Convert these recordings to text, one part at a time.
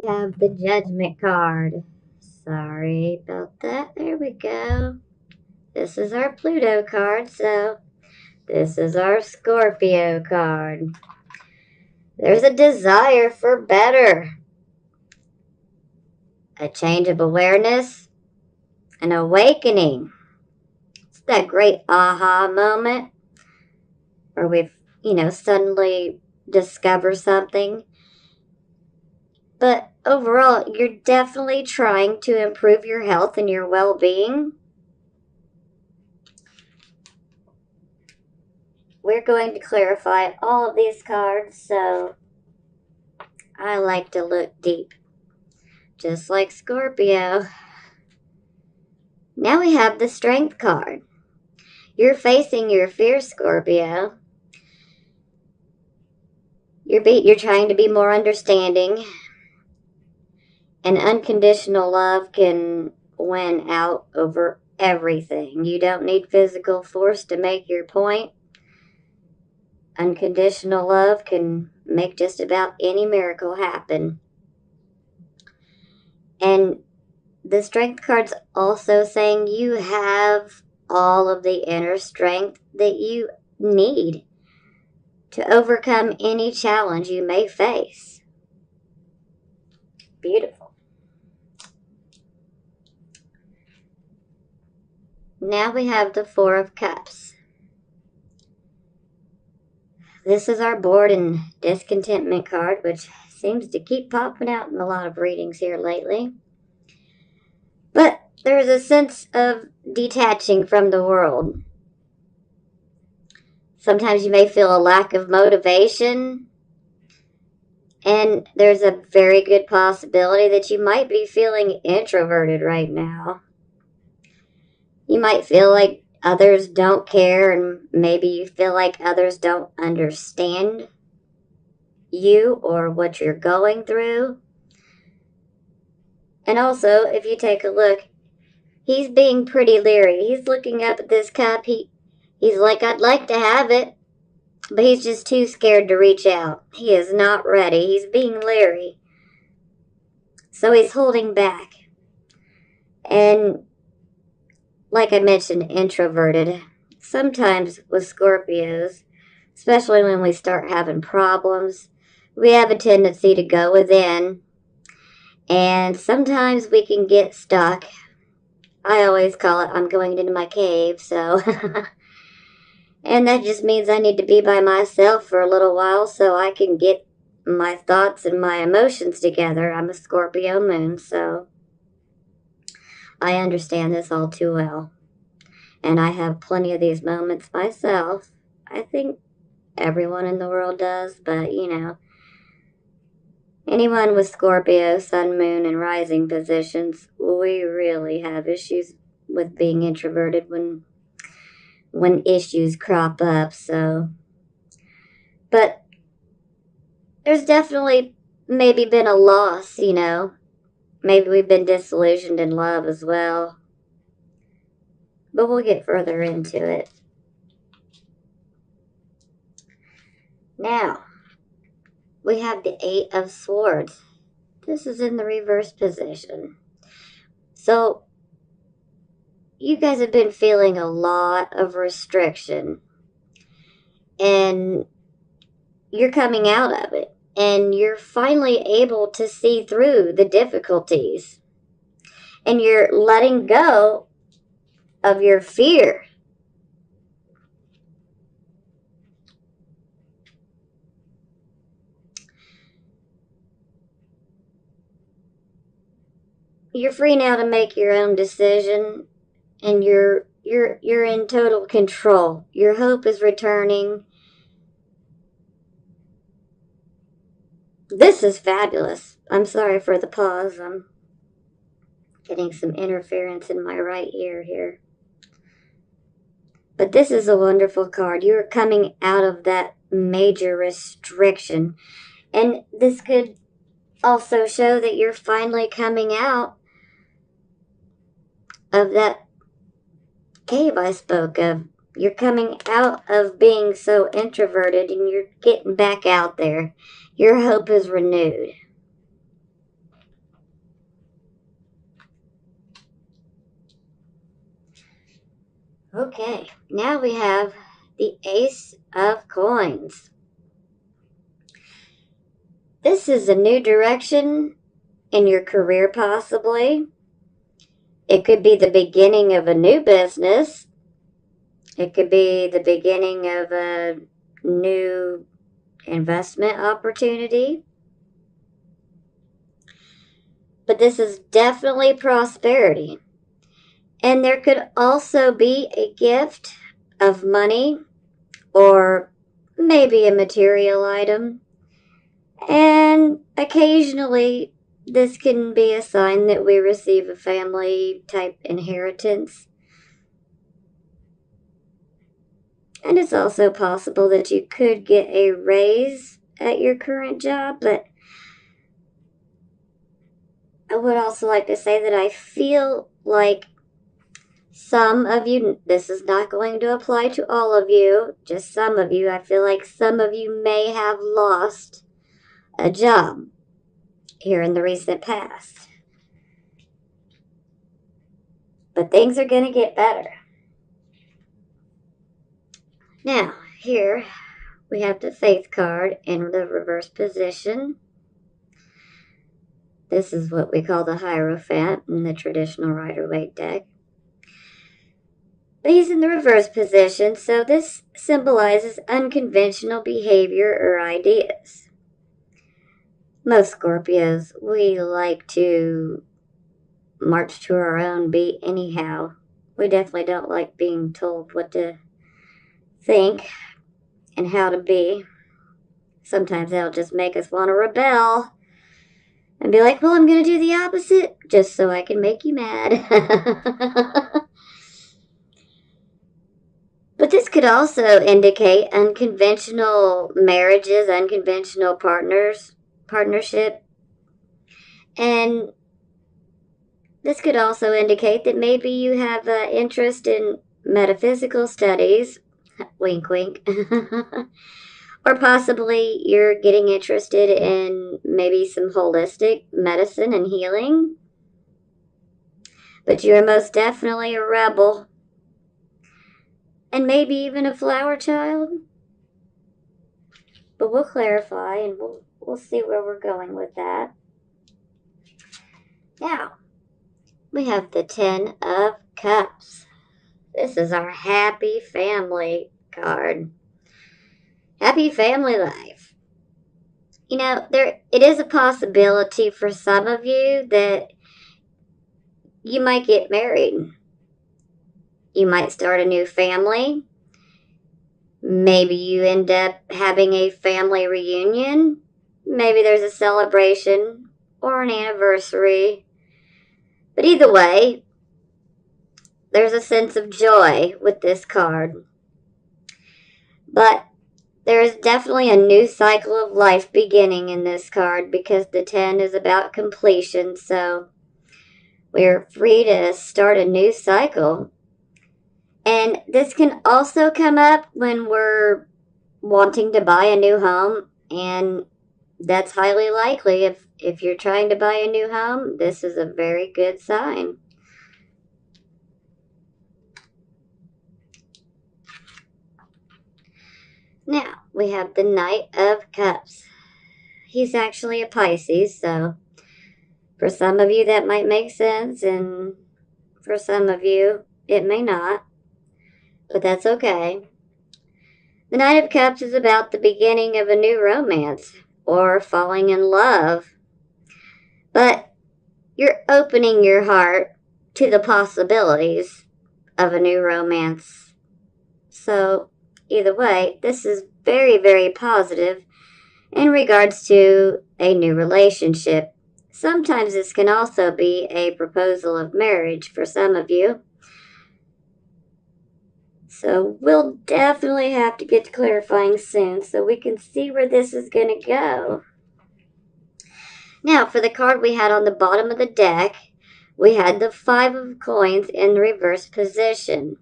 We have the Judgment card. Sorry about that. There we go. This is our Pluto card, so this is our Scorpio card. There's a desire for better, a change of awareness, an awakening. It's that great aha moment where we've suddenly discover something. But overall, you're definitely trying to improve your health and your well being. We're going to clarify all of these cards, so I like to look deep, just like Scorpio. Now we have the Strength card. You're facing your fear, Scorpio. You're trying to be more understanding, and unconditional love can win out over everything. You don't need physical force to make your point. Unconditional love can make just about any miracle happen. And the Strength card's also saying you have all of the inner strength that you need to overcome any challenge you may face. Beautiful. Now we have the Four of Cups. This is our bored and discontentment card, which seems to keep popping out in a lot of readings here lately. But there's a sense of detaching from the world. Sometimes you may feel a lack of motivation, and there's a very good possibility that you might be feeling introverted right now. You might feel like others don't care, and maybe you feel like others don't understand you or what you're going through. And also, if you take a look, he's being pretty leery. He's looking up at this cup. He's like, I'd like to have it, but he's just too scared to reach out. He is not ready. He's being leery. So he's holding back. And like I mentioned, introverted. Sometimes with Scorpios, especially when we start having problems, we have a tendency to go within. And sometimes we can get stuck. I always call it, I'm going into my cave, so. And that just means I need to be by myself for a little while so I can get my thoughts and my emotions together. I'm a Scorpio moon, so I understand this all too well. And I have plenty of these moments myself. I think everyone in the world does, but anyone with Scorpio, Sun, Moon, and Rising positions, we really have issues with being introverted when issues crop up. So, but there's definitely maybe been a loss. Maybe we've been disillusioned in love as well. But we'll get further into it. Now, we have the Eight of Swords. This is in the reverse position. So, you guys have been feeling a lot of restriction. And you're coming out of it. And you're finally able to see through the difficulties. And you're letting go of your fear. You're free now to make your own decision, and you're in total control. Your hope is returning. This is fabulous. I'm sorry for the pause. I'm getting some interference in my right ear here. But this is a wonderful card. You're coming out of that major restriction. And this could also show that you're finally coming out of that cave I spoke of. You're coming out of being so introverted and you're getting back out there. Your hope is renewed. Okay, now we have the Ace of Coins. This is a new direction in your career, possibly. It could be the beginning of a new business. It could be the beginning of a new investment opportunity. But this is definitely prosperity. And there could also be a gift of money or maybe a material item. And occasionally, this can be a sign that we receive a family type inheritance. And it's also possible that you could get a raise at your current job, but I would also like to say that I feel like some of you, this is not going to apply to all of you, just some of you, I feel like some of you may have lost a job here in the recent past. But things are going to get better. Now, here we have the Faith card in the reverse position. This is what we call the Hierophant in the traditional Rider-Waite deck. But he's in the reverse position, so this symbolizes unconventional behavior or ideas. Most Scorpios, we like to march to our own beat anyhow. We definitely don't like being told what to think and how to be. Sometimes that'll just make us want to rebel and be like, well, I'm going to do the opposite just so I can make you mad. But this could also indicate unconventional marriages, unconventional partnership. And this could also indicate that maybe you have an interest in metaphysical studies, wink, wink, or possibly you're getting interested in maybe some holistic medicine and healing. But you're most definitely a rebel. And maybe even a flower child. But we'll clarify and we'll see where we're going with that. Now, we have the Ten of Cups. This is our happy family card. Happy family life. You know, it is a possibility for some of you that you might get married. You might start a new family. Maybe you end up having a family reunion. Maybe there's a celebration or an anniversary. But either way, there's a sense of joy with this card. But there is definitely a new cycle of life beginning in this card because the 10 is about completion. So we're free to start a new cycle. And this can also come up when we're wanting to buy a new home, and that's highly likely. If you're trying to buy a new home, this is a very good sign. Now, we have the Knight of Cups. He's actually a Pisces, so for some of you that might make sense, and for some of you it may not. But that's okay. The Knight of Cups is about the beginning of a new romance or falling in love. But you're opening your heart to the possibilities of a new romance. So, either way, this is very, very positive in regards to a new relationship. Sometimes this can also be a proposal of marriage for some of you. So we'll definitely have to get to clarifying soon so we can see where this is going to go. Now, for the card we had on the bottom of the deck, we had the 5 of coins in the reverse position.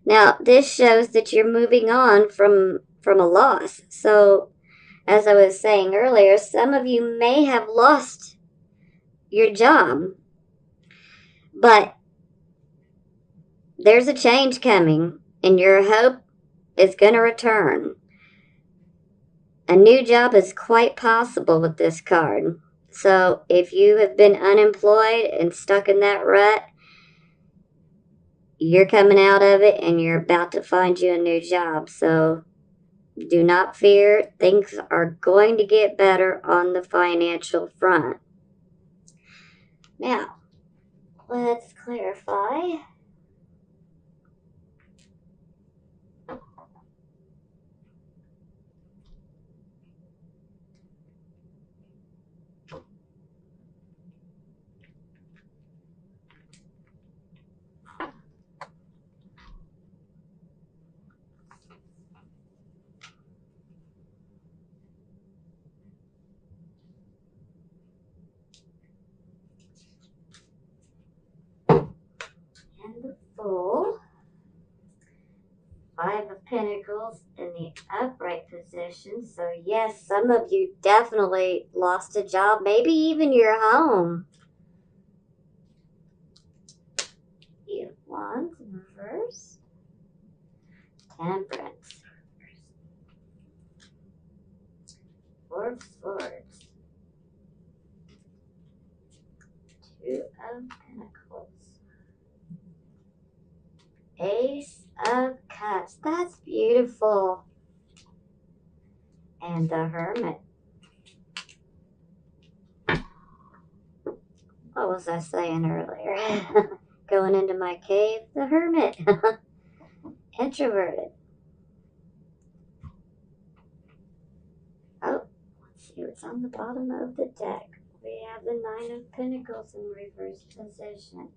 Now, this shows that you're moving on from a loss. So, as I was saying earlier, some of you may have lost your job, but there's a change coming, and your hope is going to return. A new job is quite possible with this card. So if you have been unemployed and stuck in that rut, you're coming out of it and you're about to find you a new job. So do not fear. Things are going to get better on the financial front. Now, let's clarify. And the Fool. Five of Pentacles in the upright position. So yes, some of you definitely lost a job, maybe even your home. Eight of Wands in reverse. Temperance. Four of Swords. Two of Pentacles. Ace of Cups. That's beautiful. And the Hermit. What was I saying earlier? Going into my cave. The Hermit. Introverted. Oh, let's see what's on the bottom of the deck. We have the Nine of Pentacles in reverse position.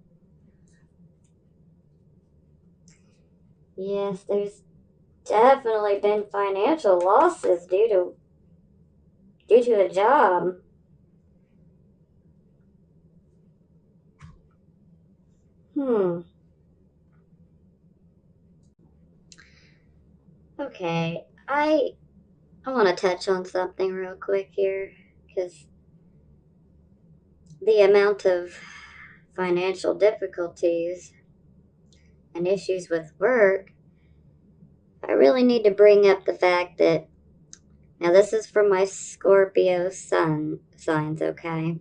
Yes, there's definitely been financial losses due to a job. Okay, I want to touch on something real quick here, because the amount of financial difficulties and issues with work, I really need to bring up the fact that, now this is for my Scorpio sun signs, okay?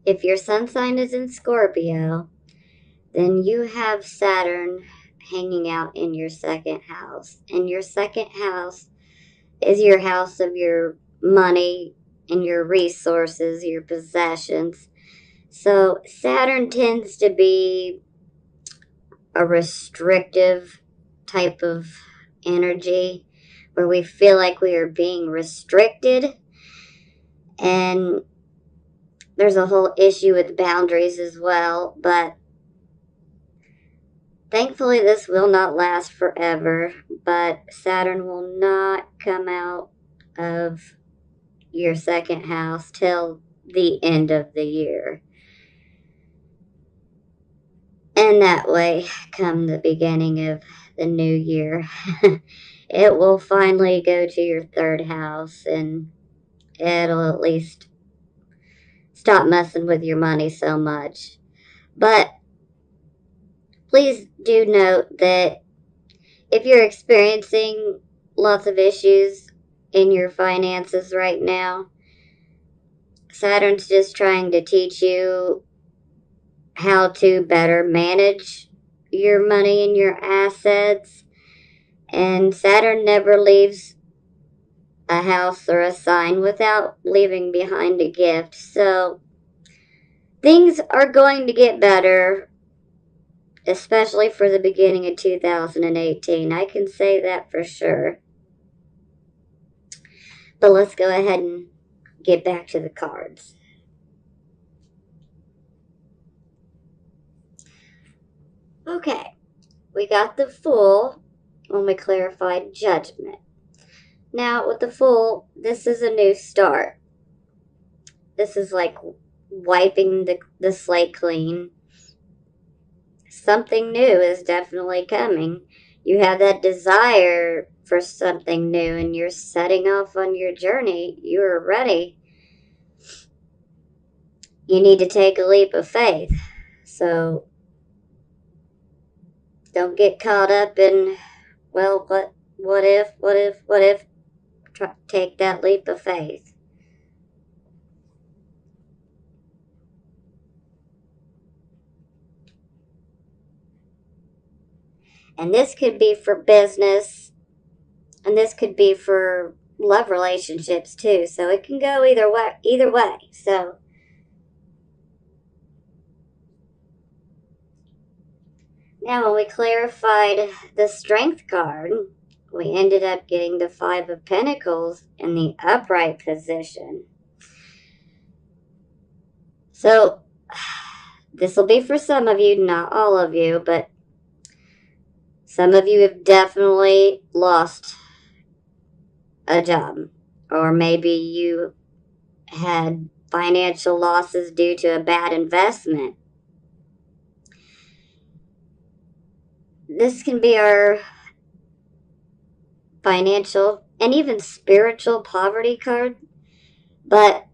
If your sun sign is in Scorpio, then you have Saturn hanging out in your second house. And your second house is your house of your money and your resources, your possessions. So Saturn tends to be a restrictive type of energy where we feel like we are being restricted. And there's a whole issue with boundaries as well, but thankfully this will not last forever. But Saturn will not come out of your second house till the end of the year. And that way, come the beginning of the new year, it will finally go to your third house, and it'll at least stop messing with your money so much. But please do note that if you're experiencing lots of issues in your finances right now, Saturn's just trying to teach you how to better manage your money and your assets. And Saturn never leaves a house or a sign without leaving behind a gift. So things are going to get better, especially for the beginning of 2018. I can say that for sure. But let's go ahead and get back to the cards. Okay, we got the Fool when we clarified Judgment. Now, with the Fool, this is a new start. This is like wiping the slate clean. Something new is definitely coming. You have that desire for something new, and you're setting off on your journey. You're ready. You need to take a leap of faith. So Don't get caught up in, well, what if? Take that leap of faith. And this could be for business, and this could be for love relationships too. So it can go either way. Either way. So now, when we clarified the Strength card, we ended up getting the Five of Pentacles in the upright position. So this will be for some of you, not all of you, but some of you have definitely lost a job, or maybe you had financial losses due to a bad investment. This can be our financial and even spiritual poverty card, but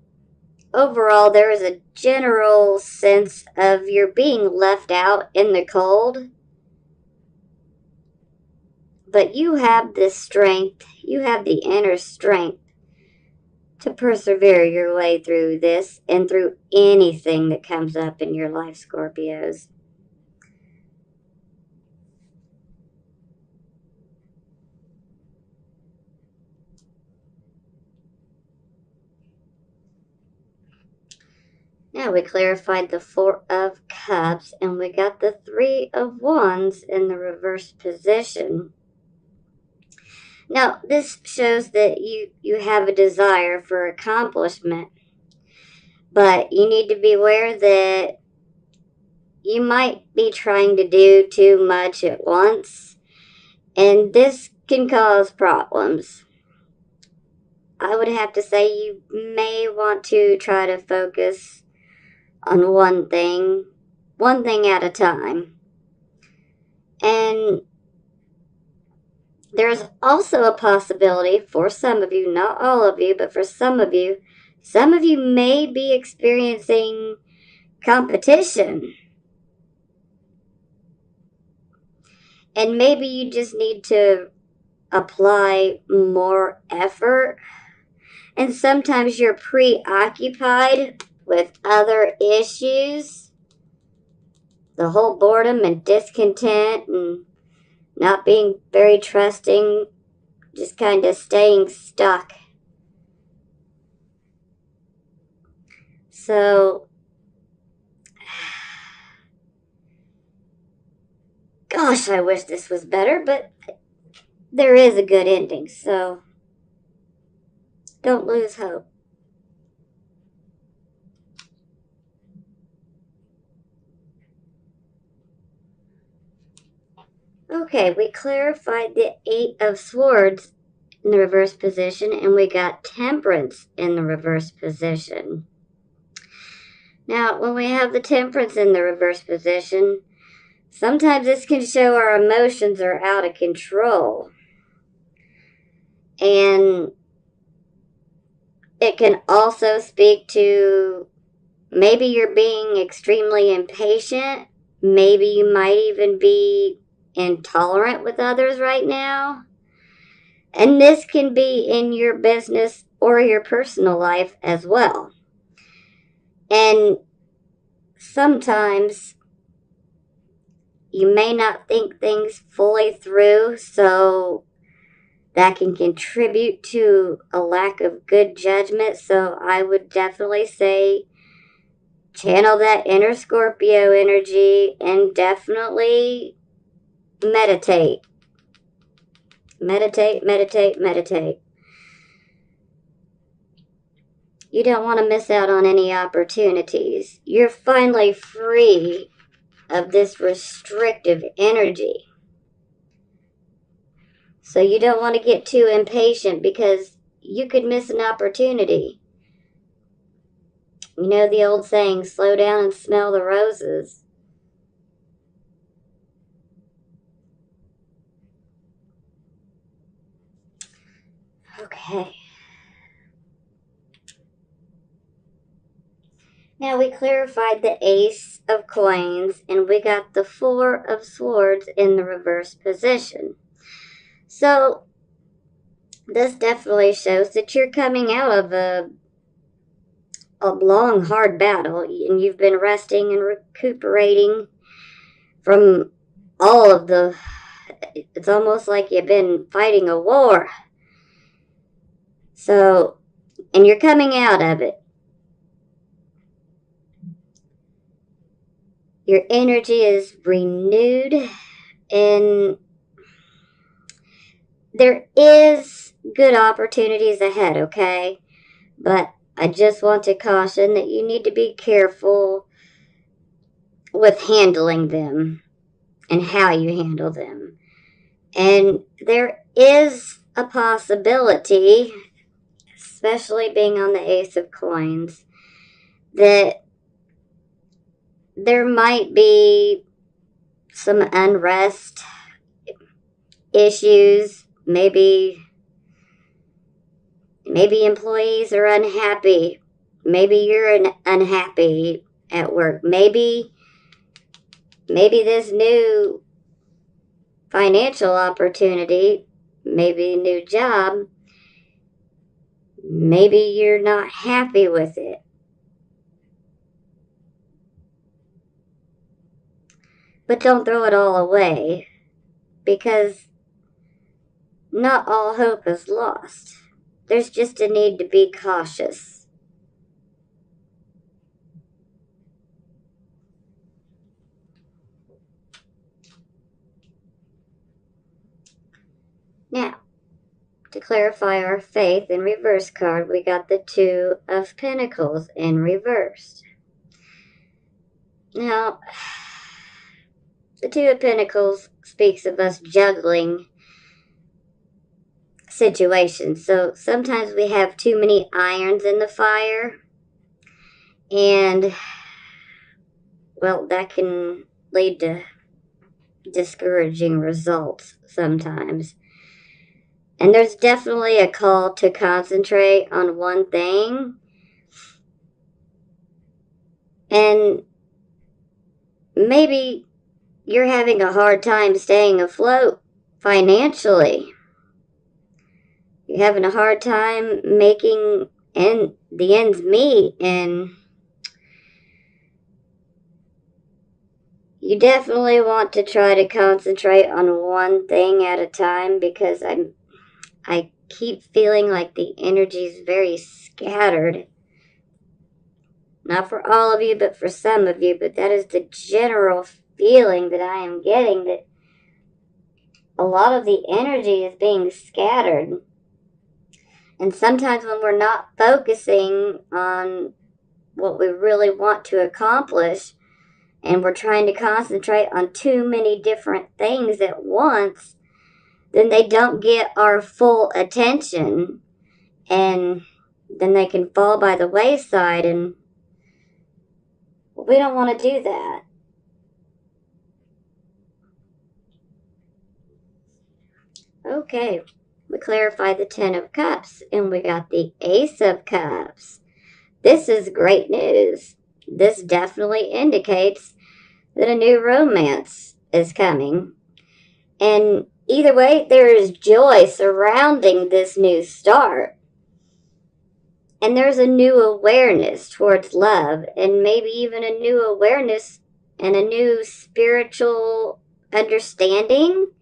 overall there is a general sense of you're being left out in the cold, but you have this strength, you have the inner strength to persevere your way through this and through anything that comes up in your life, Scorpios. Now we clarified the Four of Cups and we got the Three of Wands in the reverse position. Now this shows that you have a desire for accomplishment, but you need to be aware that you might be trying to do too much at once, and this can cause problems. I would have to say you may want to try to focus on one thing at a time. And there's also a possibility for some of you, not all of you, but for some of you may be experiencing competition. And maybe you just need to apply more effort. And sometimes you're preoccupied with other issues. The whole boredom and discontent and not being very trusting, just kind of staying stuck. So, gosh, I wish this was better, but there is a good ending, so don't lose hope. Okay, we clarified the Eight of Swords in the reverse position, and we got Temperance in the reverse position. Now, when we have the Temperance in the reverse position, sometimes this can show our emotions are out of control. And it can also speak to maybe you're being extremely impatient. Maybe you might even be intolerant with others right now. And this can be in your business or your personal life as well. And sometimes you may not think things fully through, so that can contribute to a lack of good judgment. So I would definitely say channel that inner Scorpio energy and definitely meditate. Meditate, meditate, meditate. You don't want to miss out on any opportunities. You're finally free of this restrictive energy. So you don't want to get too impatient because you could miss an opportunity. You know the old saying, slow down and smell the roses. Okay. Now we clarified the Ace of Coins, and we got the Four of Swords in the reverse position. So this definitely shows that you're coming out of a long, hard battle, and you've been resting and recuperating from all of the... It's almost like you've been fighting a war. So, and you're coming out of it. Your energy is renewed, and there is good opportunities ahead, okay? But I just want to caution that you need to be careful with handling them and how you handle them. And there is a possibility, especially being on the Ace of Coins, that there might be some unrest issues. Maybe employees are unhappy. Maybe you're unhappy at work. Maybe this new financial opportunity, maybe a new job, maybe you're not happy with it. But don't throw it all away, because not all hope is lost. There's just a need to be cautious. Now, to clarify our faith in reverse card, we got the Two of Pentacles in reversed. Now, the Two of Pentacles speaks of us juggling situations. So sometimes we have too many irons in the fire, and, well, that can lead to discouraging results sometimes. And there's definitely a call to concentrate on one thing. And maybe you're having a hard time staying afloat financially. You're having a hard time making the ends meet, and you definitely want to try to concentrate on one thing at a time, because I keep feeling like the energy is very scattered. Not for all of you, but for some of you. But that is the general feeling that I am getting, that a lot of the energy is being scattered. And sometimes when we're not focusing on what we really want to accomplish, and we're trying to concentrate on too many different things at once, then they don't get our full attention, and then they can fall by the wayside, and we don't want to do that. Okay, we clarified the Ten of Cups, and we got the Ace of Cups. This is great news. This definitely indicates that a new romance is coming. And either way, there is joy surrounding this new start. And there's a new awareness towards love, and maybe even a new awareness and a new spiritual understanding.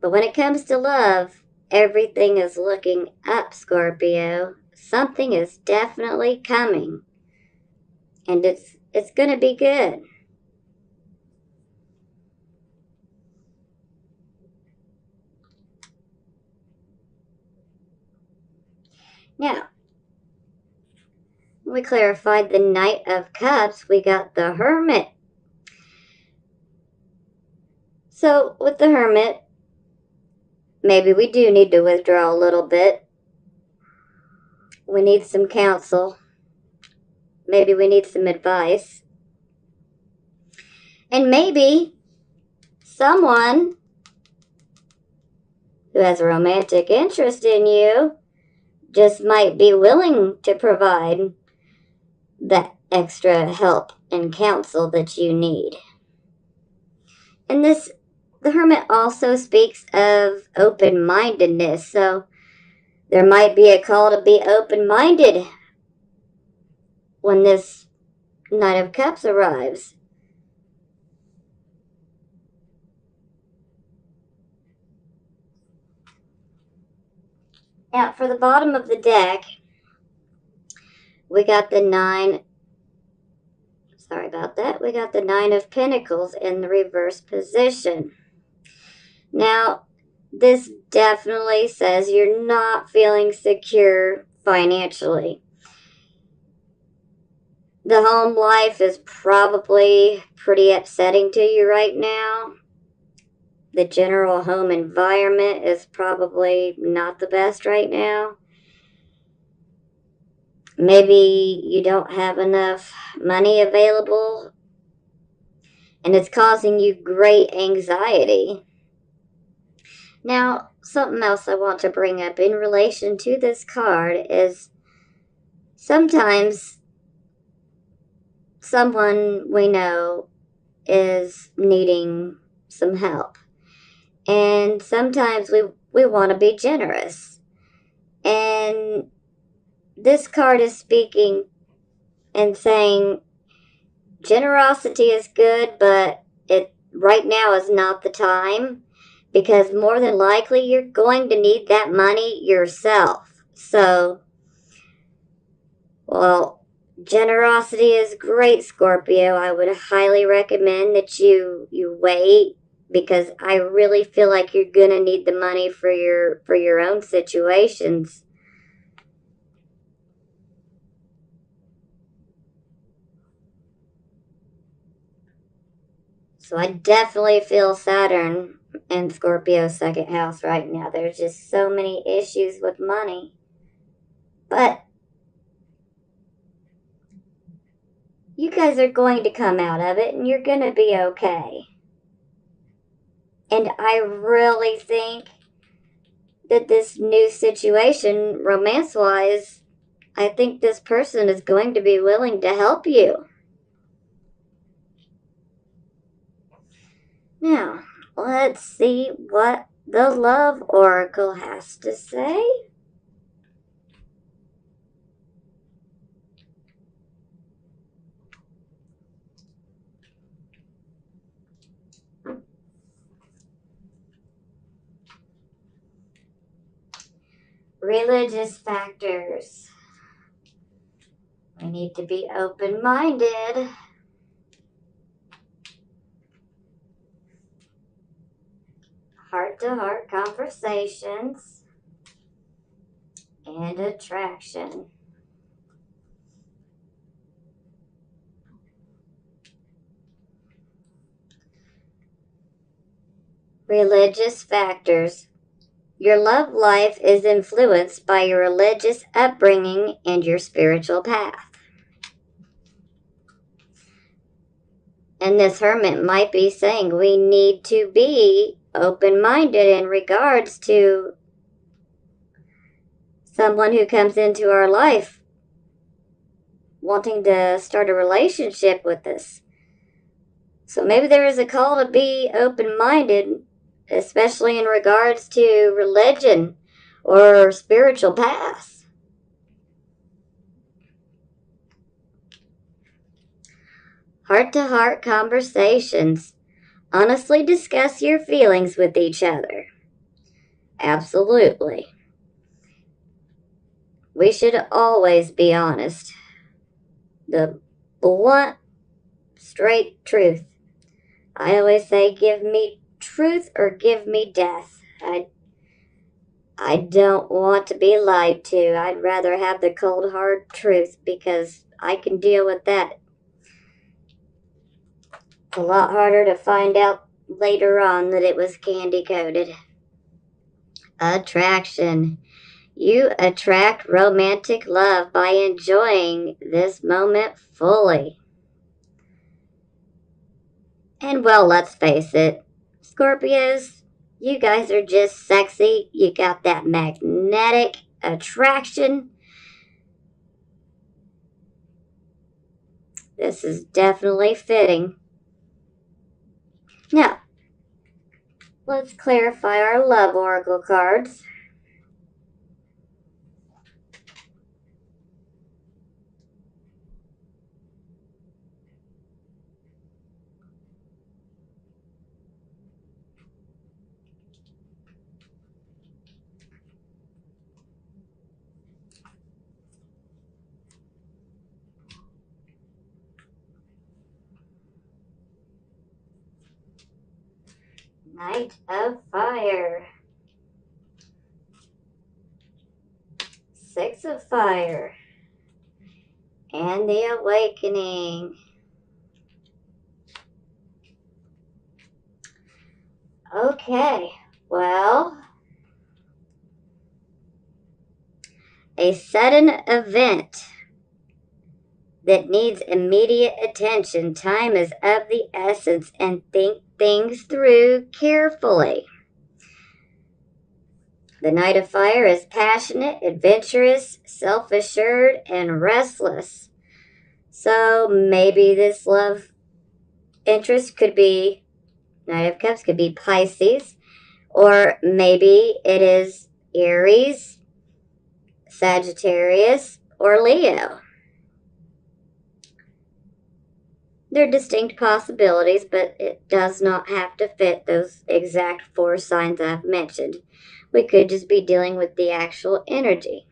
But when it comes to love, everything is looking up, Scorpio. Something is definitely coming. And it's going to be good. Now, we clarified the Knight of Cups. We got the Hermit. So, with the Hermit, maybe we do need to withdraw a little bit. We need some counsel. Maybe we need some advice. And maybe someone who has a romantic interest in you just might be willing to provide that extra help and counsel that you need. And the Hermit also speaks of open-mindedness, so there might be a call to be open-minded when this Knight of Cups arrives. Now, for the bottom of the deck, we got the Nine of Pentacles in the reverse position. Now, this definitely says you're not feeling secure financially. The home life is probably pretty upsetting to you right now. The general home environment is probably not the best right now. Maybe you don't have enough money available, and it's causing you great anxiety. Now, something else I want to bring up in relation to this card is sometimes someone we know is needing some help. And sometimes we want to be generous. And this card is speaking and saying generosity is good, but it right now is not the time, because more than likely you're going to need that money yourself. So, well, generosity is great, Scorpio. I would highly recommend that you wait, because I really feel like you're going to need the money for your own situations. So I definitely feel Saturn in Scorpio's second house right now. There's just so many issues with money. But you guys are going to come out of it, and you're going to be okay. And I really think that this new situation, romance-wise, I think this person is going to be willing to help you. Now, let's see what the Love Oracle has to say. Religious factors. We need to be open-minded. Heart-to-heart conversations. And attraction. Religious factors. Your love life is influenced by your religious upbringing and your spiritual path. And this Hermit might be saying we need to be open-minded in regards to someone who comes into our life wanting to start a relationship with us. So maybe there is a call to be open-minded, especially in regards to religion or spiritual paths. Heart-to-heart conversations. Honestly discuss your feelings with each other. Absolutely. We should always be honest. The blunt, straight truth. I always say, give me truth or give me death. I don't want to be lied to. I'd rather have the cold, hard truth, because I can deal with that. It's a lot harder to find out later on that it was candy-coated. Attraction. You attract romantic love by enjoying this moment fully. And well, let's face it, Scorpios, you guys are just sexy. You got that magnetic attraction. This is definitely fitting. Now, let's clarify our love oracle cards. Knight of Fire. Six of Fire. And the Awakening. Okay, well, a sudden event that needs immediate attention. Time is of the essence, and think things through carefully. The Knight of Fire is passionate, adventurous, self-assured, and restless. So maybe this love interest could be, Knight of Cups could be Pisces, or maybe it is Aries, Sagittarius, or Leo. They're distinct possibilities, but it does not have to fit those exact 4 signs I've mentioned. We could just be dealing with the actual energy.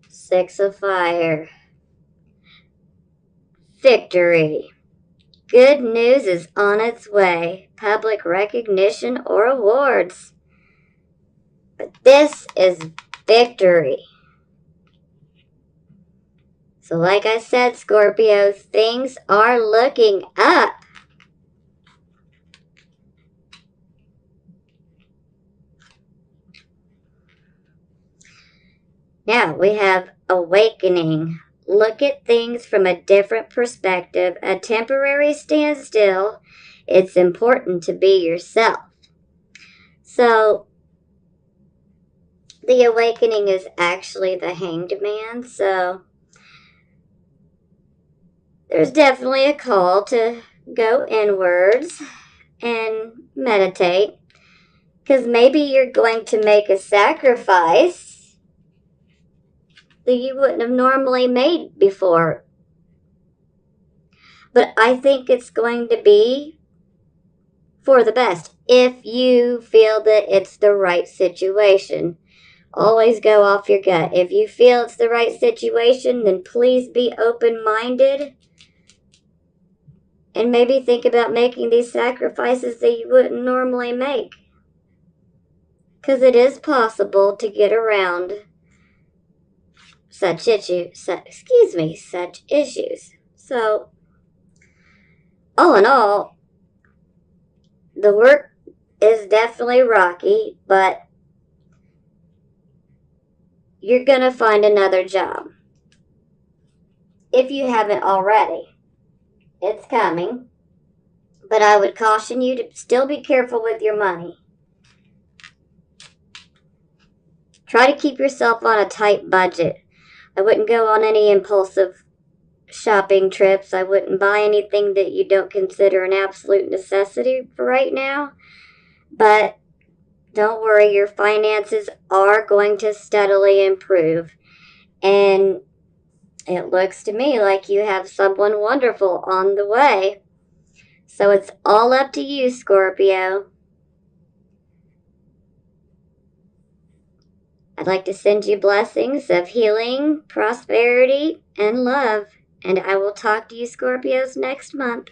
Six of Fire. Victory. Good news is on its way. Public recognition or awards. But this is victory. So like I said, Scorpio, things are looking up. Now we have Awakening. Look at things from a different perspective. A temporary standstill. It's important to be yourself. So the Awakening is actually the Hanged Man. So there's definitely a call to go inwards and meditate. Because maybe you're going to make a sacrifice that you wouldn't have normally made before. But I think it's going to be for the best if you feel that it's the right situation. Always go off your gut. If you feel it's the right situation, then please be open-minded and maybe think about making these sacrifices that you wouldn't normally make. Because it is possible to get around such issues. So, all in all, the work is definitely rocky, but you're going to find another job. If you haven't already, it's coming. But I would caution you to still be careful with your money. Try to keep yourself on a tight budget. I wouldn't go on any impulsive shopping trips. I wouldn't buy anything that you don't consider an absolute necessity for right now. But don't worry, your finances are going to steadily improve. And it looks to me like you have someone wonderful on the way. So it's all up to you, Scorpio. I'd like to send you blessings of healing, prosperity, and love. And I will talk to you, Scorpios, next month.